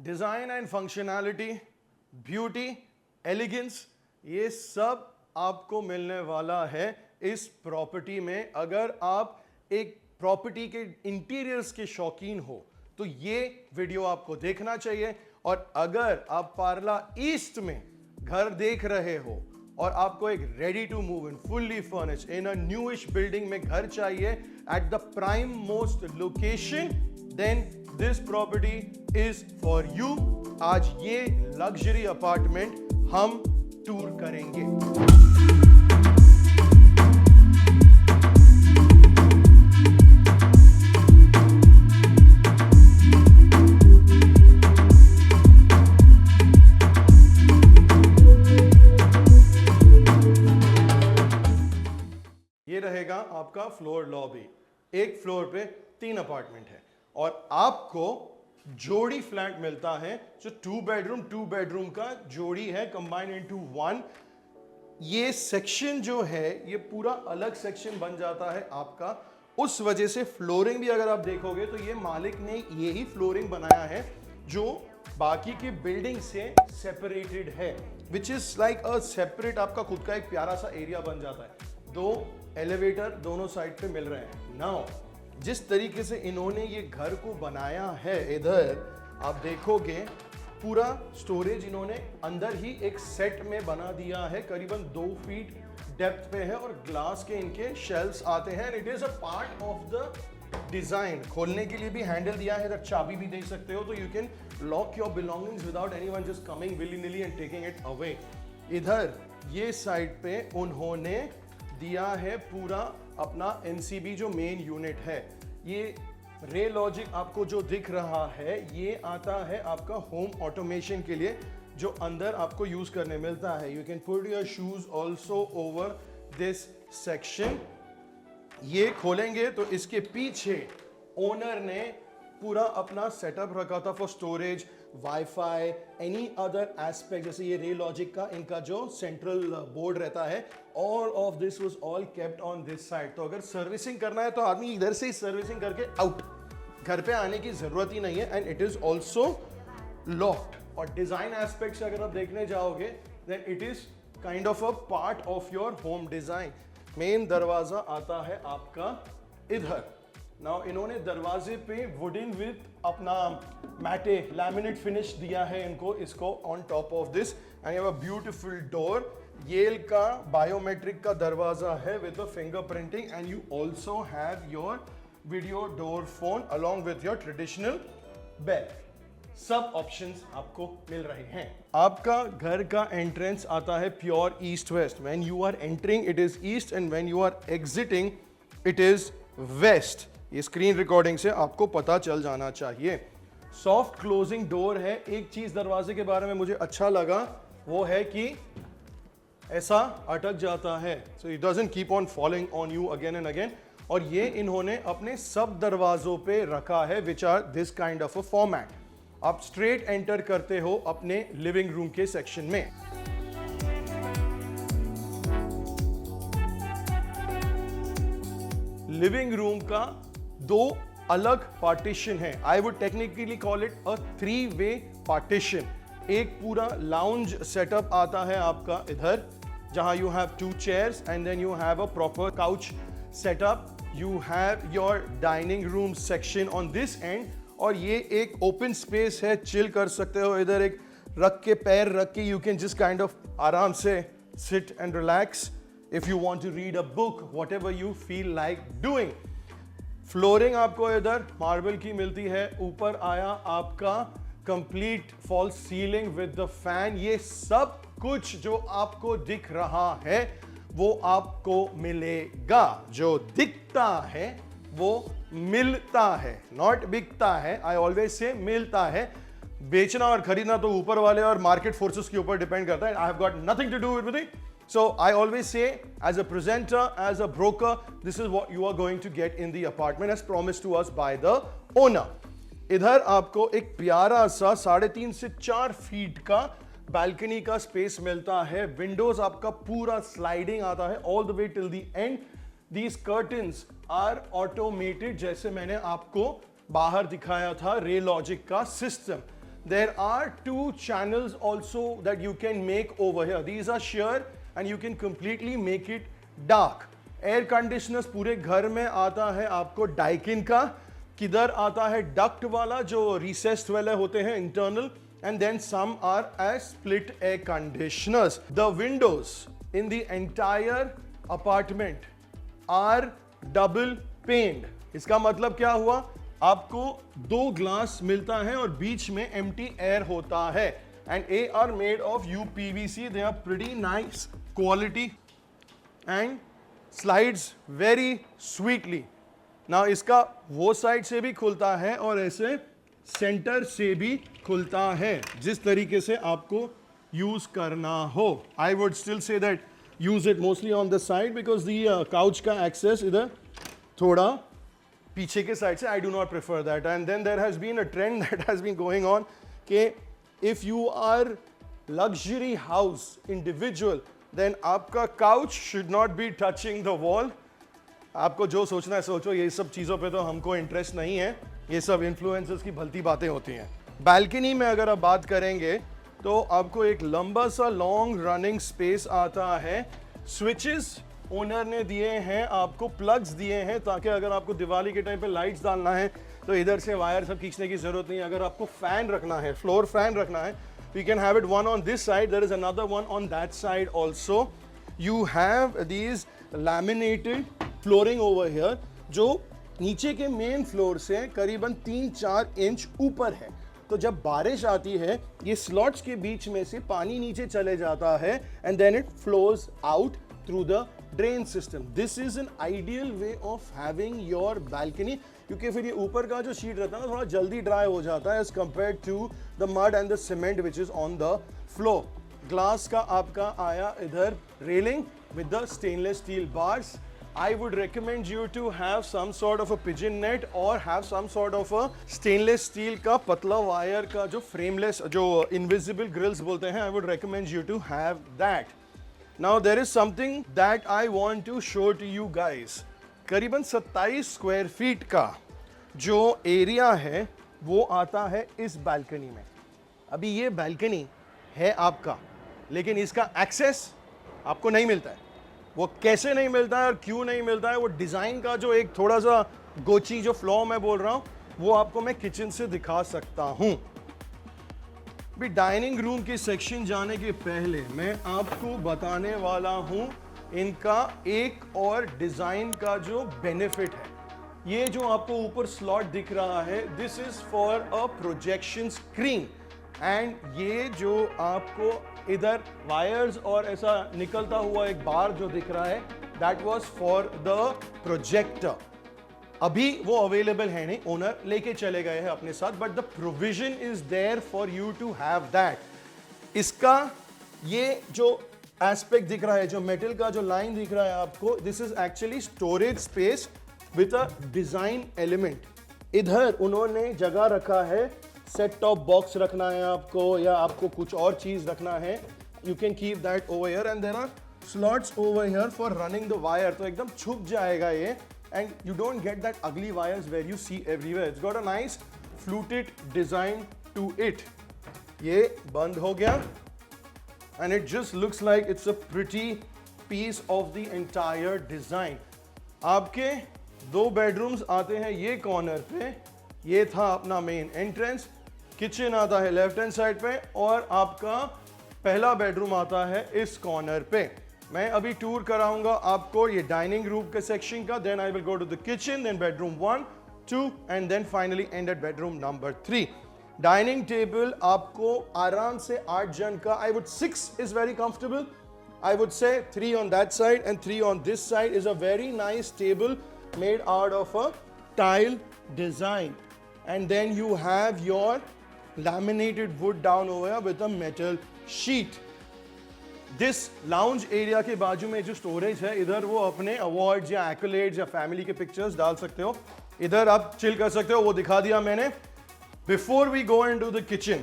Design and functionality, beauty, elegance, ये सब आपको मिलने वाला है इस प्रॉपर्टी में। अगर आप एक प्रॉपर्टी के इंटीरियर्स के शौकीन हो तो ये वीडियो आपको देखना चाहिए। और अगर आप पार्ला ईस्ट में घर देख रहे हो और आपको एक ready to move in fully furnished in a newish building में घर चाहिए at the prime most location, then this property is for you. आज ये लग्जरी अपार्टमेंट हम टूर करेंगे। ये रहेगा आपका फ्लोर लॉबी। एक फ्लोर पे 3 अपार्टमेंट है और आपको जोड़ी फ्लैट मिलता है जो 2 बेडरूम का जोड़ी है कंबाइंड इनटू 1। ये सेक्शन जो है ये पूरा अलग सेक्शन बन जाता है आपका। उस वजह से फ्लोरिंग भी अगर आप देखोगे तो ये मालिक ने यही फ्लोरिंग बनाया है जो बाकी की बिल्डिंग से सेपरेटेड है, which is like a separate आपका खुद का एक प्यारा सा एरिया बन जाता है। 2 एलिवेटर दोनों साइड पे मिल रहे हैं। नाउ जिस तरीके से इन्होंने ये घर को बनाया है, इधर आप देखोगे पूरा स्टोरेज इन्होंने अंदर ही एक सेट में बना दिया है, करीबन 2 फीट डेप्थ पे है और ग्लास के इनके शेल्व्स आते हैं। It is a part of the design. खोलने के लिए भी हैंडल दिया है, चाबी भी दे सकते हो, तो you can lock your belongings without anyone just coming willy nilly and taking it away. इधर ये साइड पे उन्होंने दिया है पूरा अपना एनसीबी जो मेन यूनिट है। ये रे लॉजिक आपको जो दिख रहा है ये आता है आपका होम ऑटोमेशन के लिए, जो अंदर आपको यूज करने मिलता है। You can put your shoes also over this section. ये खोलेंगे तो इसके पीछे ओनर ने पूरा अपना सेटअप रखा था for storage, wifi, any other aspect. जैसे ये रे लॉजिक का इनका जो सेंट्रल बोर्ड रहता है, all of this was all kept on this side. तो अगर सर्विसिंग करना है तो आदमी इधर से ही सर्विसिंग करके आउट, घर पे आने की जरूरत ही नहीं है। And it is also locked. और डिजाइन एस्पेक्ट से अगर आप देखने जाओगे then it is kind of a part of your home design. Main दरवाजा आता है आपका इधर। नाउ इन्होंने दरवाजे पे वुडन विद अपना मैटे लैमिनेट फिनिश दिया है इनको, इसको on top of this. And you have a beautiful door. Yale का बायोमेट्रिक का दरवाजा है with fingerprinting and you also have your video door phone along with your traditional bell. सब ऑप्शंस आपको मिल रहे हैं। आपका घर का एंट्रेंस आता है pure east west. When you are entering it is east and when you are exiting it is west. ये स्क्रीन रिकॉर्डिंग से आपको पता चल जाना चाहिए। सॉफ्ट क्लोजिंग डोर है। एक चीज दरवाजे के बारे में मुझे अच्छा लगा वो है कि ऐसा अटक जाता है, so it doesn't keep on following on you again and again. और ये इन्होंने अपने सब दरवाजों पे रखा है which are this kind of a format. आप स्ट्रेट एंटर करते हो अपने लिविंग रूम के सेक्शन में। लिविंग रूम का 2 अलग पार्टीशन है। I would technically call it a 3-वे पार्टीशन। एक पूरा लाउंज सेटअप आता है आपका इधर, जहां you have 2 chairs and then you have a proper couch setup. You have your dining room section on this end. और ये एक ओपन स्पेस है, चिल कर सकते हो इधर एक रख के, पैर रख के you can just kind of आराम से sit and relax if you want to read a book, whatever you feel like doing. Flooring आपको इधर मार्बल की मिलती है। ऊपर आया आपका complete fall ceiling with the fan. ये सब कुछ जो आपको दिख रहा है वो आपको मिलेगा। जो दिखता है वो मिलता है, नॉट बिकता है। आई ऑलवेज से मिलता है। बेचना और खरीदना तो ऊपर वाले और मार्केट फोर्सेस के ऊपर डिपेंड करता है। I have got nothing to do with it. So I always say, as a presenter, as a broker, this is what you are going to get in the apartment as promised to us by the owner. इधर आपको एक प्यारा सा 3.5 से 4 feet का balcony का space मिलता है। विंडोज आपका पूरा स्लाइडिंग आता है all the way till the end. These curtains are automated, जैसे मैंने आपको बाहर दिखाया था रे लॉजिक का system. there are two channels also that you can make over here. These are sheer and you can completely make it dark. Air conditioners पूरे घर में आता है आपको डाइकिन का, किधर आता है डक्ट वाला जो रिसेस्ड वाले होते हैं internal, and then some are as split air conditioners. The windows in the entire apartment are double paned. इसका मतलब क्या हुआ, आपको दो ग्लास मिलता है और बीच में एम्प्टी एयर होता है, and they are made of UPVC. They are pretty nice quality and slides very sweetly. Now इसका वो साइड से भी खुलता है और ऐसे सेंटर से भी खुलता है, जिस तरीके से आपको यूज करना हो. I would still say that use it mostly on the side because the couch का access इधर थोड़ा पीछे के साइड से. I do not prefer that. And then there has been a trend that has been going on कि if you are luxury house individual, then आपका couch should not be touching the wall. आपको जो सोचना है सोचो, ये सब चीज़ों पे तो हमको इंटरेस्ट नहीं है, ये सब इन्फ्लुएंसर्स की भलती बातें होती हैं. बालकनी में अगर आप बात करेंगे तो आपको एक लंबा सा लॉन्ग रनिंग स्पेस आता है. स्विचेस ओनर ने दिए हैं आपको, प्लग्स दिए हैं ताकि अगर आपको दिवाली के टाइम पे लाइट्स डालना है तो इधर से वायर सब खींचने की जरूरत नहीं. अगर आपको फैन रखना है, फ्लोर फैन रखना है, you can have it one on this side, there is another one on that side also. You have these laminated flooring over here जो नीचे के मेन फ्लोर से करीबन 3-4 इंच ऊपर है. तो जब बारिश आती है ये स्लॉट्स के बीच में से पानी नीचे चले जाता है and then it flows out through the drain system. This is an ideal way of having your balcony, क्योंकि फिर ये ऊपर का जो शीट रहता है ना थोड़ा जल्दी ड्राई हो जाता है as compared to the mud and the cement which is on the floor. Glass का आपका आया इधर railing with the stainless steel bars. I would recommend you to have some sort of a pigeon net or have some sort of a stainless steel का पतला wire का जो frameless जो invisible grills बोलते हैं, I would recommend you to have that. Now there is something that I want to show to you guys. करीबन 27 square feet का जो एरिया है वो आता है इस बालकनी में. अभी ये बालकनी है आपका, लेकिन इसका एक्सेस आपको नहीं मिलता है. वो कैसे नहीं मिलता है और क्यों नहीं मिलता है, वो डिज़ाइन का जो एक थोड़ा सा गोची जो फ्लॉ मैं बोल रहा हूँ वो आपको मैं किचन से दिखा सकता हूँ. भी डाइनिंग रूम के सेक्शन जाने के पहले मैं आपको बताने वाला हूँ इनका एक और डिज़ाइन का जो बेनिफिट है. ये जो आपको ऊपर स्लॉट दिख रहा है, this is for a projection screen, and ये जो आपको इधर वायर्स और ऐसा निकलता हुआ एक बार जो दिख रहा है, that was for the projector. अभी वो अवेलेबल है नहीं, ओनर लेके चले गए हैं अपने साथ, but the provision is there for you to have that. इसका ये जो एस्पेक्ट दिख रहा है, जो मेटल का जो लाइन दिख रहा है आपको, this is actually storage space with a design element. इधर उन्होंने जगह रखा है, सेट टॉप बॉक्स रखना है आपको या आपको कुछ और चीज रखना है, you can keep that over here, and there are slots over here for running the wire. तो एकदम छुप जाएगा ये, and you don't get that ugly wires where you see everywhere. It's got a nice fluted design to it. ये बंद हो गया and it just looks like it's a pretty piece of the entire design. आपके दो bedrooms आते हैं ये corner पे, ये था अपना मेन एंट्रेंस. किचन आता है लेफ्ट हैंड साइड पे और आपका पहला बेडरूम आता है इस कॉर्नर पे. मैं अभी टूर कराऊंगा आपको ये डाइनिंग रूम के सेक्शन का, then I will go to the kitchen, then bedroom 1, 2 and then finally and at bedroom number 3. Dining table आपको आराम से 8 जन का, I would 6 is very comfortable. I would say 3 on that side and 3 on this side is a very nice table made out of a tile design. And then you have your laminated wood down over here with a metal sheet. This lounge area के बाजू में जो storage है, इधर वो अपने awards या एक्कोलेड्स या फैमिली के पिक्चर्स डाल सकते हो. इधर आप चिल कर सकते हो, वो दिखा दिया मैंने. Before we go into the kitchen,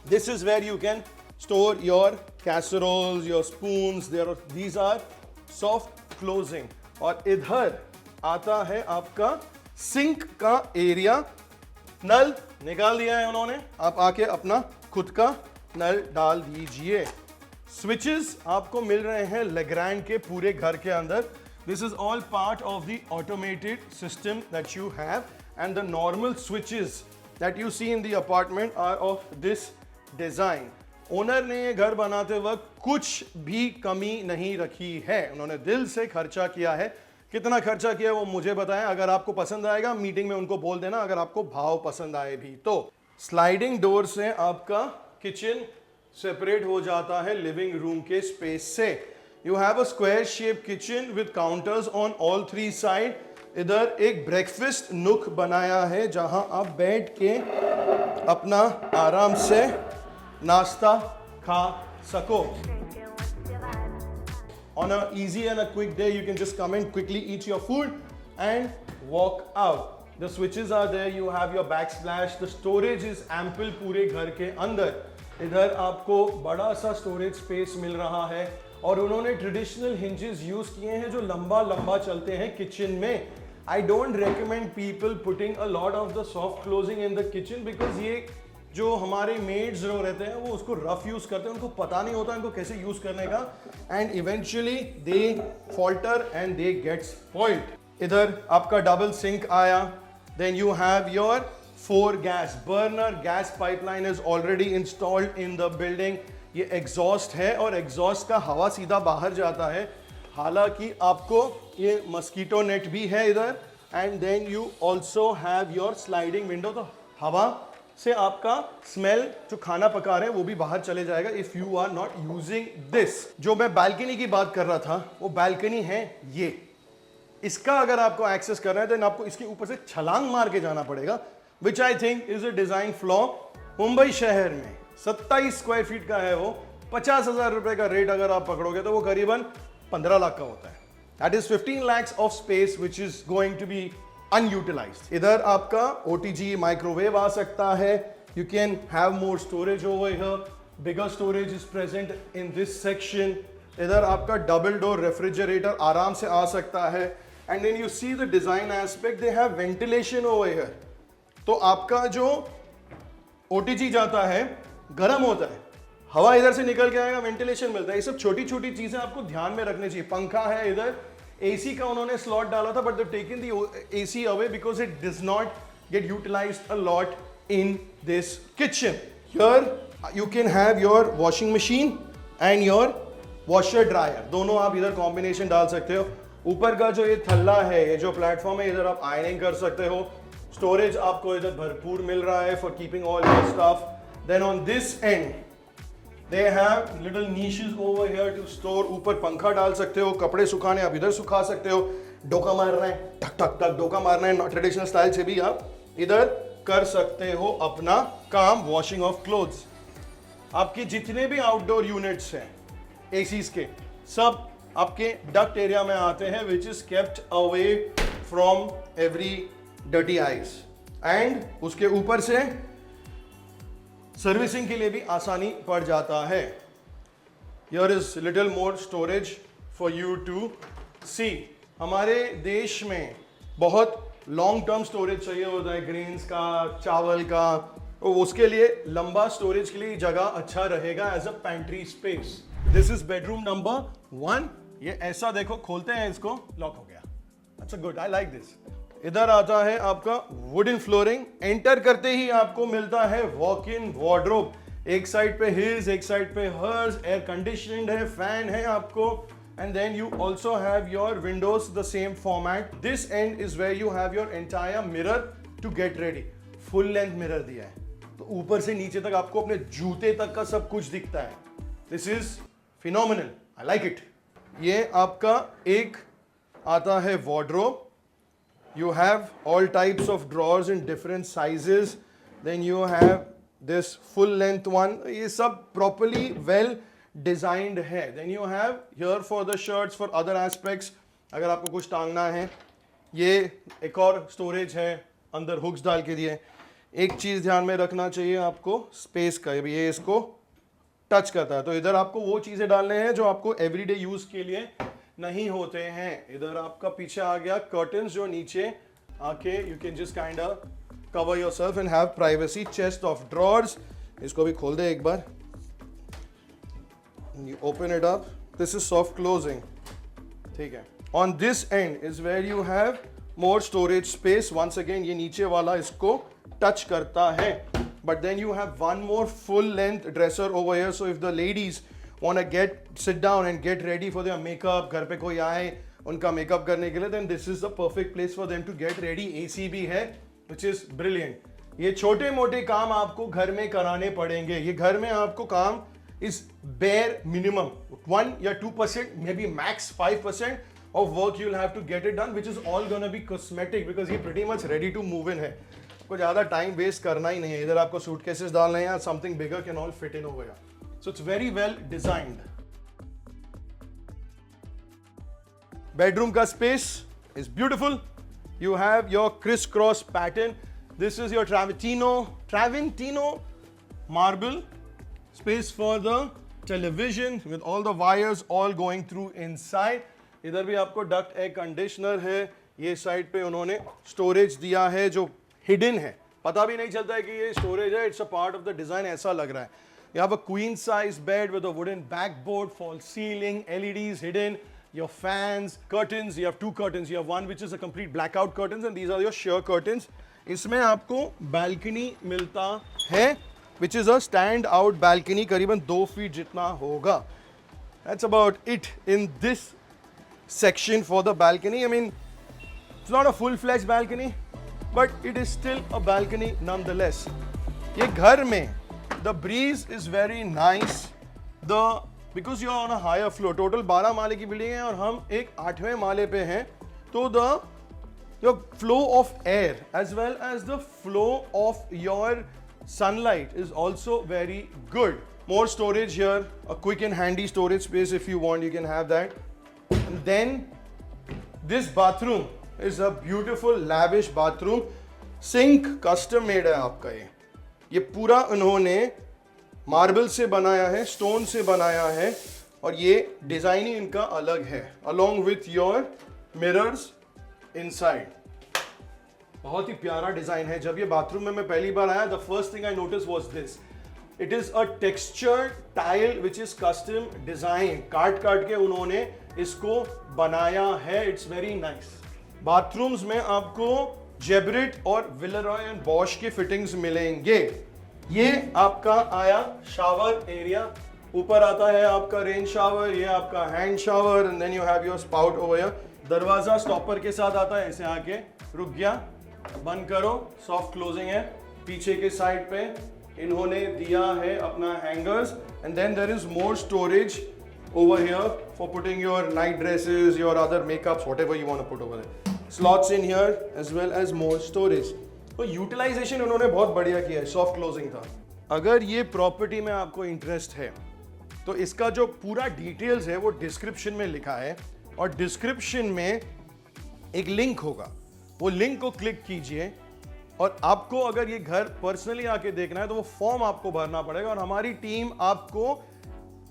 this is where you can store your casseroles, your spoons. These are soft closing. और इधर आता है आपका सिंक का एरिया. नल निकाल दिया है उन्होंने, आप आके अपना खुद का नल डाल दीजिए। स्विचेस आपको मिल रहे हैं लेग्रैंड के पूरे घर के अंदर। This is all part of the automated system that you have and the normal switches that you see in the apartment are of this design. Owner ने ये घर बनाते वक्त कुछ भी कमी नहीं रखी है, उन्होंने दिल से खर्चा किया है। कितना खर्चा किया वो मुझे बताएं। अगर आपको पसंद आएगा मीटिंग में उनको बोल देना, अगर आपको भाव पसंद आए भी तो। स्लाइडिंग डोर से आपका किचन सेपरेट हो जाता है लिविंग रूम के स्पेस से। You have a square shape kitchen with counters on all 3 side. इधर एक ब्रेकफास्ट नुक बनाया है जहां आप बैठ के अपना आराम से नाश्ता खा सको। On an easy and a quick day, you can just come in, quickly eat your food and walk out. The switches are there, you have your backsplash, the storage is ample पूरे घर के अंदर। इधर आपको बड़ा सा storage space मिल रहा है और उन्होंने traditional hinges use किए हैं जो लंबा लंबा चलते हैं kitchen में। I don't recommend people putting a lot of the soft closing in the kitchen because ये जो हमारे मेड्स जो रहते हैं वो उसको रफ यूज करते हैं, उनको पता नहीं होता इनको कैसे यूज करने का, and eventually they falter and they get spoiled. इधर आपका डबल सिंक आया, then you have your 4 gas burner. Gas pipeline is already installed in the building. ये एग्जॉस्ट है और एग्जॉस्ट का हवा सीधा बाहर जाता है। हालांकि आपको ये मस्कीटो नेट भी है इधर, and then you also have your sliding window. तो हवा से आपका स्मेल जो खाना पका रहे हैं वो भी बाहर चले जाएगा if you are not using this. जो मैं बालकनी की बात कर रहा था वो बालकनी है ये। इसका अगर आपको एक्सेस करना है तो आपको इसके ऊपर से छलांग मार के जाना पड़ेगा, which I think is a design flaw. Mumbai शहर में 27 स्क्वायर फीट का है वो, 50,000 रुपए का रेट अगर आप पकड़ोगे तो वो करीबन 15 लाख का होता है। That is 15 lakhs of space which is going to be unutilized. इधर आपका OTG माइक्रोवेव आ सकता है। You can have more storage over here, bigger storage is present in this section. इधर आपका डबल डोर रेफ्रिजरेटर आराम से आ सकता है, and then you see the design aspect, they have ventilation over here. तो आपका जो OTG जाता है गर्म होता है, हवा इधर से निकल के आएगा, वेंटिलेशन मिलता है। ये सब छोटी छोटी चीजें आपको ध्यान में रखनी चाहिए। पंखा है इधर, AC का उन्होंने स्लॉट डाला था, but they taken the AC away because it does not get utilized a lot in this kitchen. Here you can have your washing machine and your washer dryer, दोनों आप इधर कॉम्बिनेशन डाल सकते हो। ऊपर का जो ये थल्ला है, ये जो प्लेटफॉर्म है, इधर आप आयरनिंग कर सकते हो। स्टोरेज आपको इधर भरपूर मिल रहा है for keeping all your stuff. Then on this end they have little niches over here to store। ऊपर पंखा डाल सकते हो, कपड़े सुखाने आप इधर सुखा सकते हो। डोका मारना है, ठक ठक ठक डोका मारना है, ट्रेडिशनल स्टाइल से भी आप इधर कर सकते हो अपना काम, वॉशिंग ऑफ क्लोथ्स। आपके जितने भी आउटडोर यूनिट्स हैं एसीज के, सब आपके डक्ट एरिया में आते हैं, which is kept away from every dirty eyes. And उसके ऊपर से सर्विसिंग के लिए भी आसानी पड़ जाता है। Here is little more storage for you to see. हमारे देश में बहुत लॉन्ग टर्म स्टोरेज चाहिए होता है, ग्रेन्स का, चावल का, तो उसके लिए लंबा स्टोरेज के लिए जगह अच्छा रहेगा as a pantry space. This is bedroom number 1। ये ऐसा देखो, खोलते हैं इसको, लॉक हो गया। अच्छा गुड, आई लाइक दिस। इधर आता है आपका वुडन फ्लोरिंग। एंटर करते ही आपको मिलता है वॉक इन वार्डरोब। एक साइड पे हिज, एक साइड पे हर्स, एयर कंडीशनड है, फैन है आपको, and then you also have your windows the same format. This end is where you have your entire mirror to get ready. Full length mirror दिया है, तो ऊपर से नीचे तक आपको अपने जूते तक का सब कुछ दिखता है। This is phenomenal, I like it. ये आपका एक आता है wardrobe. You have all types of drawers in different sizes. Then you have this full length one. ये सब properly well designed है। Then you have here for the shirts, for other aspects, अगर आपको कुछ टांगना है। ये एक और storage है, अंदर hooks डाल के दिए। एक चीज़ ध्यान में रखना चाहिए आपको, space का, ये इसको टच करता है, तो इधर आपको वो चीज़ें डालने हैं जो आपको everyday use के लिए नहीं होते हैं। इधर आपका पीछे आ गया कर्टन्स, जो नीचे आके you can just kind of cover yourself and have privacy. Chest of drawers, इसको भी खोल दे एक बार. You open it up. This is soft closing. ठीक है. On this end is where you have more storage space. Once again, ये नीचे वाला इसको touch करता है. But then you have one more full length dresser over here. So if the ladies want to sit down and get ready for their makeup, घर पे कोई आए उनका मेकअप करने के लिए, then this is the perfect place for them to get ready. AC भी है, which is brilliant. ये छोटे मोटे काम आपको घर में कराने पड़ेंगे. ये घर में आपको काम is bare minimum 1 या 2%, maybe max 5% of work you'll have to get it done, which is all gonna be cosmetic because ये pretty much ready to move in है. आपको ज़्यादा टाइम वेस्ट करना ही नहीं है. इधर आपको सूटकेसेस डालने हैं, something bigger can all fit in over here. So it's very well designed. Bedroom ka space is beautiful. You have your crisscross pattern. This is your Traventino marble. Space for the television with all the wires all going through inside. इधर भी आपको duct air conditioner है. ये side पे उन्होंने storage दिया है जो hidden है. पता भी नहीं चलता है कि ये storage है. It's a part of the design. ऐसा लग रहा है. You have a queen size bed with a wooden backboard, false ceiling, LEDs hidden, your fans, curtains. You have two curtains. You have one which is a complete blackout curtains and these are your sheer curtains. इसमें आपको balcony मिलता है, which is a stand out balcony, करीबन 2 feet जितना होगा. That's about it in this section for the balcony. I mean, it's not a full-fledged balcony, but it is still a balcony nonetheless. ये घर में the breeze is very nice. Because you are on a higher floor, total 12 माले की building है और हम एक 8वें माले पे हैं, तो the flow of air as well as the flow of your sunlight is also very good. More storage here, a quick and handy storage space if you want, you can have that. And then this bathroom is a beautiful lavish bathroom. Sink custom made है आपका ये पूरा उन्होंने marble से बनाया है, stone से बनाया है और ये डिजाइन ही इनका अलग है, along with your mirrors inside. बहुत ही प्यारा डिजाइन है. जब ये बाथरूम में मैं पहली बार आया, the first thing I noticed was this. It is a textured tile which is custom design. काट के उन्होंने इसको बनाया है. It's very nice. बाथरूम्स में आपको जेब्रिट और विलरॉय एंड बॉश के फिटिंग्स मिलेंगे. ये आपका आया शावर एरिया. ऊपर आता है आपका रेन शावर, ये आपका hand shower and then you have your spout over here. दरवाजा स्टॉपर के साथ आता है, ऐसे आके रुक गया, बंद करो, सॉफ्ट क्लोजिंग है. पीछे के साइड पे इन्होंने दिया है अपना hangers and then there is more storage over here for putting your night dresses, your other makeups, whatever you want to put over there. Slots in here as well as more storage. तो utilisation उन्होंने बहुत बढ़िया किया है. Soft closing था. अगर ये property में आपको इंटरेस्ट है तो इसका जो पूरा डिटेल्स है वो डिस्क्रिप्शन में लिखा है और डिस्क्रिप्शन में एक लिंक होगा. वो लिंक को क्लिक कीजिए और आपको अगर ये घर पर्सनली आके देखना है तो वो फॉर्म आपको भरना पड़ेगा और हमारी टीम आपको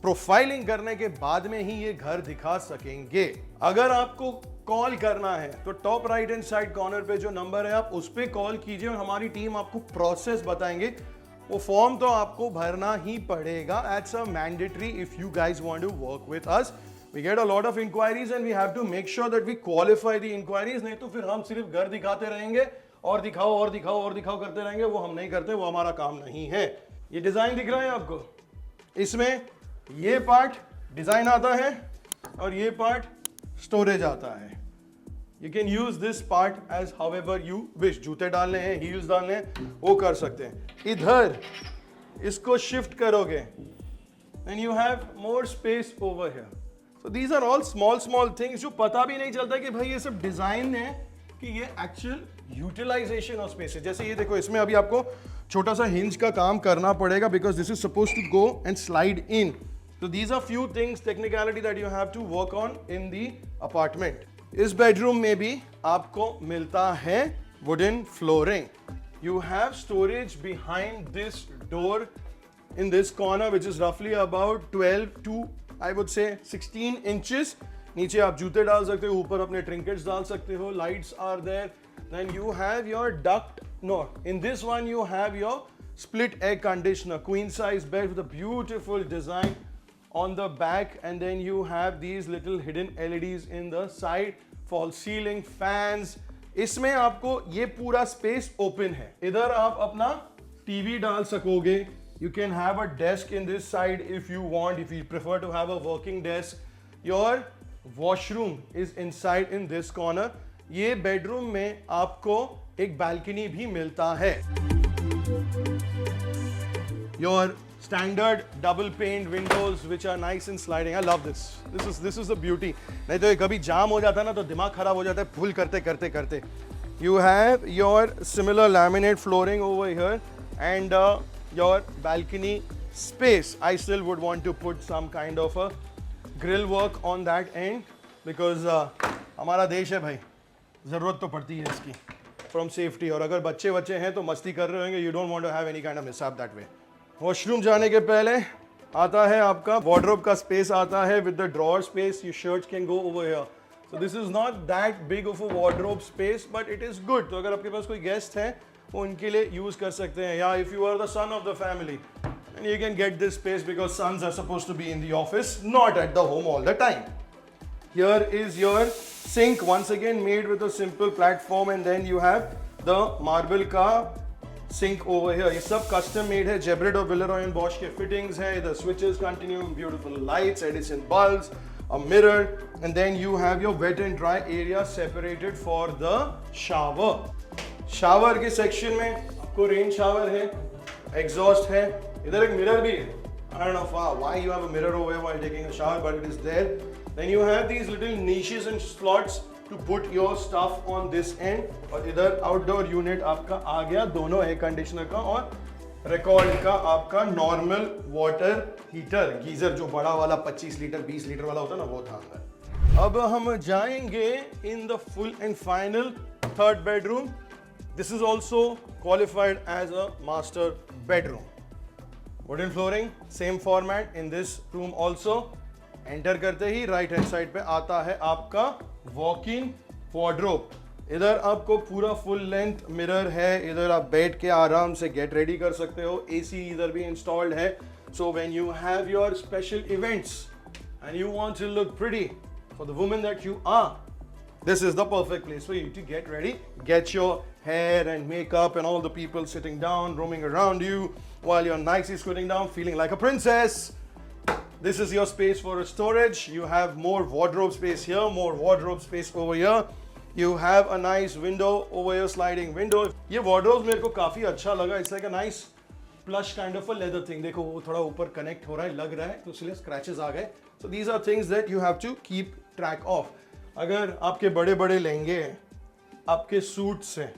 प्रोफाइलिंग करने के बाद में ही ये घर दिखा सकेंगे. अगर आपको कॉल करना है तो top right hand side corner पे जो नंबर है आप उस पे कॉल कीजिए और हमारी टीम आपको प्रोसेस बताएंगे. वो फॉर्म तो आपको भरना ही पड़ेगा. That's a mandatory if you guys want to work with us. We get a lot of inquiries and we have to make sure that we qualify the inquiries. नहीं तो फिर हम सिर्फ घर दिखाते रहेंगे और दिखाओ और दिखाओ और दिखाओ करते रहेंगे. वो हम नहीं करते, वो हमारा काम नहीं है. ये डिजाइन दिख रहा है आपको, इसमें ये पार्ट डिजाइन आता है और ये पार्ट स्टोरेज आता है. You can use this part as however you wish. जूते डालने हैं, हील्स डालने हैं, वो कर सकते हैं. इधर इसको शिफ्ट करोगे and you have more space over here. So these are all small things जो पता भी नहीं चलता कि भाई ये सब डिजाइन है कि ये एक्चुअल यूटिलाइजेशन ऑफ स्पेस है. जैसे ये देखो, इसमें अभी आपको छोटा सा हिंज का काम करना पड़ेगा because this is suppose to go and slide in. So these are few things, technicality that you have to work on in the apartment. इस bedroom में भी आपको मिलता है wooden flooring. You have storage behind this door in this corner which is roughly about 12 to I would say 16 inches. नीचे आप जूते डाल सकते हो, ऊपर अपने trinkets डाल सकते हो. Lights are there. Then you have your duct No, in this one you have your split air conditioner, queen size bed with a beautiful design on the back, and then you have these little hidden LEDs in the side, false ceiling, fans. इसमें आपको ये पूरा space open है, इधर आप अपना TV डाल सकोगे. You can have a desk in this side if you want, if you prefer to have a working desk. Your washroom is inside in this corner. ये बेडरूम में आपको एक बालकनी भी मिलता है. Your standard double pane windows which are nice and sliding. I love this. This is the beauty. नहीं तो ये कभी जाम हो जाता है ना तो दिमाग खराब हो जाता है फुल करते करते करते. You have your similar laminate flooring over here and your balcony space. I still would want to put some kind of a grill work on that end because हमारा देश है भाई, ज़रूरत तो पड़ती है इसकी फ्रॉम सेफ्टी. और अगर बच्चे बच्चे हैं तो मस्ती कर रहे होंगे, you don't want to have any kind of mishap that way. Washroom जाने के पहले आता है आपका वार्डरोब का स्पेस आता है with the drawer space. Your shirts can go over here. So this is not that big of a wardrobe space but it is good. तो अगर आपके पास कोई गेस्ट है वो उनके लिए यूज कर सकते हैं, या if you are the son of the family and you can get this space because sons are supposed to be in the office, not at the home all the time. Here is your sink, once again made with a simple platform, and then you have the marble का sink over here. ये सब custom made है, Geberit और Villeroy and Bosch के fittings है. The switches continue, beautiful lights, Edison bulbs, a mirror, and then you have your wet and dry area separated for the shower. Shower के section में आपको rain shower है, exhaust है, इधर एक mirror भी है. I don't know why you have a mirror over here while taking a shower, but it is there. Then you have these little niches and slots to put your stuff on this end. और इधर outdoor unit आपका आ गया, दोनों air conditioner का और record का आपका normal water heater. Geyser जो बड़ा वाला 25 लीटर 20 लीटर वाला होता है ना, वो था अंदर. अब हम जाएंगे in the full and final third bedroom. This is also qualified as a master bedroom. Wooden flooring, same format in this room also. Enter करते ही right hand side पे आता है आपका walk-in wardrobe. इधर आपको पूरा full length mirror है, इधर आप बैठ के आराम से get ready कर सकते हो. AC इधर भी installed है. So when you have your special events and you want to look pretty for the woman that you are, this is the perfect place for you to get ready, get your hair and makeup and all the people sitting down, roaming around you while you're nicely sitting down, feeling like a princess. This is your space for storage. You have more wardrobe space here, more wardrobe space over here. You have a nice window over here, sliding window. ये wardrobes मेरे को काफी अच्छा लगा. It's like a nice plush kind of a leather thing. देखो वो थोड़ा ऊपर connect हो रहा है, लग रहा है, तो इसलिए scratches आ गए. So these are things that you have to keep track of. अगर आपके बड़े बड़े लहंगे हैं, आपके सूट्स हैं,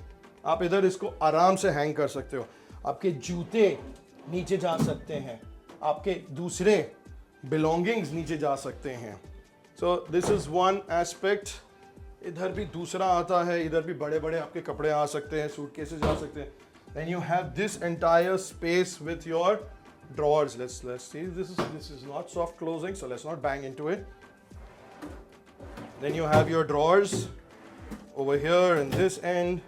आप इधर इसको आराम से हैंग कर सकते हो. आपके जूते नीचे जा सकते हैं, आपके दूसरे बिलोंगिंग्स नीचे जा सकते हैं. So this is one aspect. इधर भी दूसरा आता है, इधर भी बड़े बड़े आपके कपड़े आ सकते हैं, सूटकेसेस जा सकते हैं. Then you have this entire space with your drawers. Let's see. This is not soft closing, so let's not bang into it. Then you have your drawers over here and this end.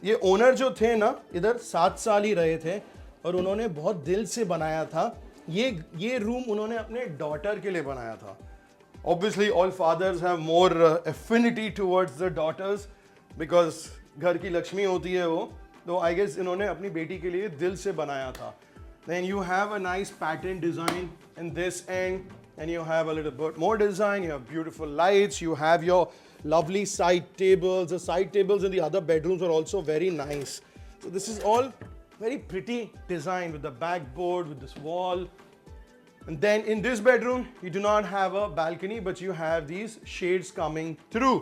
ये owner जो थे ना, इधर 7 साल ही रहे थे और उन्होंने बहुत दिल से बनाया था. ये रूम उन्होंने अपने डॉटर के लिए बनाया था. Obviously, all fathers have more affinity towards the daughters because घर की लक्ष्मी होती है वो. तो I guess इन्होंने अपनी बेटी के लिए दिल से बनाया था. Then you have a nice pattern design in this end, and you have a little bit more design. You have beautiful lights. You have your lovely side tables. The side tables in the other bedrooms are also very nice. So this is all very pretty design with the backboard, with this wall. And then in this bedroom, you do not have a balcony, but you have these shades coming through.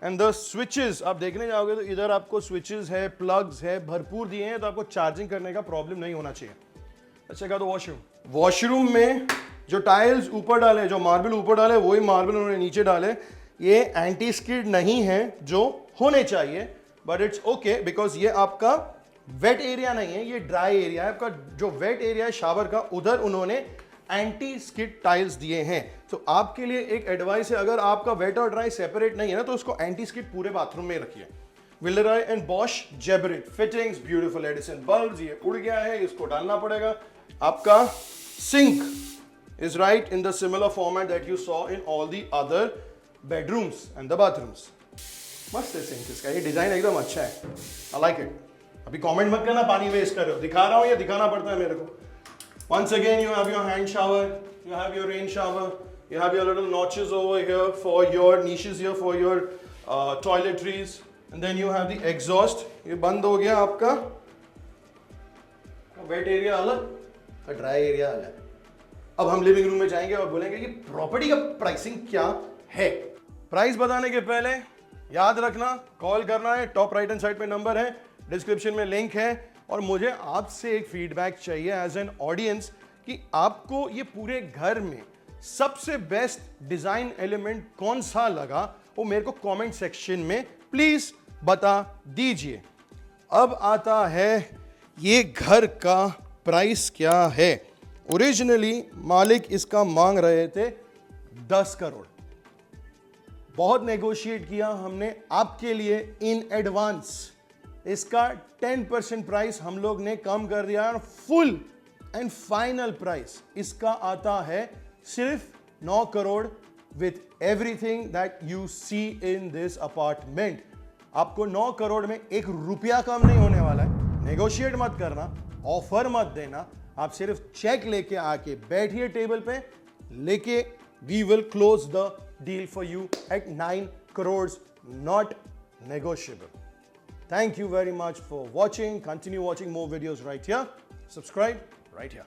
And the switches, आप देखने जाओगे तो इधर आपको switches है, plugs है, भरपूर दिए हैं, तो आपको चार्जिंग करने का प्रॉब्लम नहीं होना चाहिए. अच्छा कहा तो वॉशरूम में जो टाइल्स ऊपर डाले, जो मार्बल ऊपर डाले, वही मार्बल उन्होंने नीचे डाले. ये एंटी स्किड नहीं है जो होने चाहिए, बट इट्स ओके बिकॉज ये आपका वेट एरिया नहीं है, ये ड्राई एरिया है. आपका जो वेट एरिया है शावर का, उधर उन्होंने एंटी स्किड टाइल्स दिए हैं. तो आपके लिए एक एडवाइस है, अगर आपका वेट और ड्राई सेपरेट नहीं है ना, तो उसको एंटी स्किड पूरे बाथरूम में रखिए. Villeroy and Bosch Geberit fittings, beautiful Edison bulbs. ये उड़ गया है, इसको डालना पड़ेगा. आपका sink is right in the similar format that you saw in all the other bedrooms and the bathrooms. मस्त है सिंक इसका, ये डिजाइन एकदम अच्छा है. I like it. अभी कमेंट मत करना पानी वेस्ट कर रहे हो, दिखा रहा हूँ या दिखाना पड़ता है मेरे को. Once again, you have your hand shower, you have your rain shower, you have your little notches over here for your niches here for your toiletries, and then you have the exhaust. ये बंद हो गया आपका. Wait area अलग, dry area अलग. अब हम living room में जाएंगे और बोलेंगे कि प्रॉपर्टी का प्राइसिंग क्या है. प्राइस बताने के पहले याद रखना, कॉल करना है. टॉप राइट हैंड साइड पे नंबर है, डिस्क्रिप्शन में लिंक है. और मुझे आपसे एक फीडबैक चाहिए एज एन ऑडियंस कि आपको ये पूरे घर में सबसे बेस्ट डिजाइन एलिमेंट कौन सा लगा, वो मेरे को कमेंट सेक्शन में प्लीज बता दीजिए. अब आता है ये घर का प्राइस क्या है. ओरिजिनली मालिक इसका मांग रहे थे 10 करोड़. बहुत नेगोशिएट किया हमने आपके लिए इन एडवांस. इसका 10% प्राइस हम लोग ने कम कर दिया और फुल एंड फाइनल प्राइस इसका आता है सिर्फ 9 crore with everything that you see in this apartment. आपको 9 करोड़ में 1 रुपया कम नहीं होने वाला है. नेगोशिएट मत करना, ऑफर मत देना. आप सिर्फ चेक लेके आके बैठिए टेबल पे लेके. We will close the deal for you at 9 crore, not negotiable. Thank you very much for watching. Continue watching more videos right here. Subscribe right here.